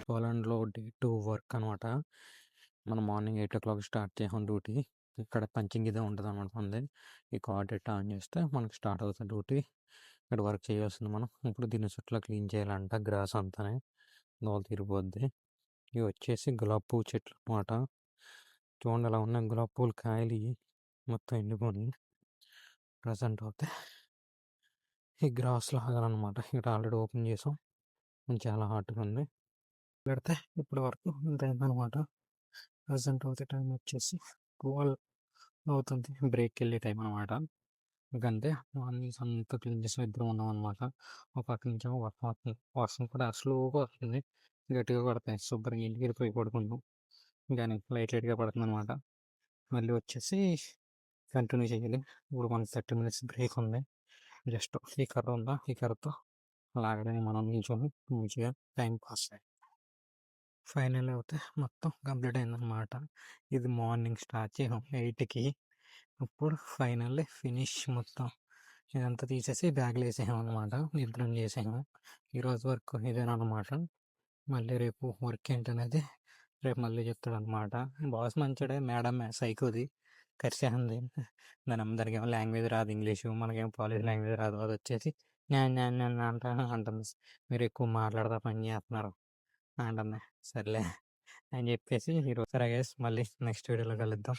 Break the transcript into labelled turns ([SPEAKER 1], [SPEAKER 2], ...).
[SPEAKER 1] పోలాండ్‌లో day 2 work అనమాట. మనం morning 8:00 start చేసాం డ్యూటీ. ఇక్కడ పంచింగ్ ఇదే ఉంటదనమాట మనది. ఈ కార్డ్ ఎట్టా ఆన్ చేస్తే మనకి స్టార్ట్ అవుతుంది డ్యూటీ. ఇక్కడ వర్క్ చేయాల్సింది మనం. ఇప్పుడు దీన్ని చుట్టూ క్లీన్ చేయాలంట గ్రాస్ అంతానే. దోల తీరిపోద్ది. ఇవి వచ్చేసి గులాబీ పువ్వు చెట్లు అనమాట. చూడండి ఎలా ఉన్నాయి గులాబీ పువ్వులు కాయలు మొత్తం ఎండిపోయి ప్రజెంట్ అవుతాయి. ఈ గ్రాస్ లాగాలన్నమాట. ఇక్కడ ఆల్రెడీ ఓపెన్ చేసాం. చాలా హాట్గా ఉంది. పెడితే ఇప్పటి వరకు ఇంత అయిందనమాట. ప్రజెంట్ అవుతే టైం వచ్చేసి 12 అవుతుంది. బ్రేక్కి వెళ్ళే టైం అనమాట. ఇంకంతే మార్నింగ్స్ అంతా క్లీన్ చేసి ఇద్దరం ఉన్నాం అనమాట. ఒక పక్క నుంచి వర్షం వర్షం కూడా స్లోగా వస్తుంది. గట్టిగా పడతాయి. శుభ్రంగా ఇంటికి వెళ్ళిపోయి పడుకుంటాం. కానీ లైట్ లైట్గా పడుతుంది అనమాట. మళ్ళీ వచ్చేసి కంటిన్యూ చేయాలి. ఇప్పుడు మనకి 30 minutes బ్రేక్ ఉంది. జస్ట్ ఈ కర్ర ఉందా, ఈ కర్రతో లాగడానికి మనం నిల్చొని మంచిగా టైం పాస్ అయ్యి ఫైనల్ అవుతే మొత్తం కంప్లీట్ అయిందనమాట. ఇది మార్నింగ్ స్టార్ట్ చేసాం 8కి. ఇప్పుడు ఫైనల్లీ ఫినిష్ మొత్తం ఇదంతా తీసేసి బ్యాగ్లో వేసేసాం అనమాట. నిద్రం చేసాము. ఈరోజు వర్క్ ఇదేనమాట. మళ్ళీ రేపు వర్క్ ఏంటనేది రేపు మళ్ళీ చెప్తాడనమాట. బాస్ మంచోడే, మేడం సైకోది కరిసేస్తుంది. దానికి ఏమో లాంగ్వేజ్ రాదు ఇంగ్లీషు, మనకేమో కాలేజ్ లాంగ్వేజ్ రాదు. అది వచ్చేసి నేను అంటుంది. మీరు ఎక్కువ మాట్లాడదా పని చేస్తున్నారు అంటుంది. సర్లే అని చెప్పేసి ఈరోజు సరే గైస్ మళ్ళీ నెక్స్ట్ వీడియోలో కలుద్దాం.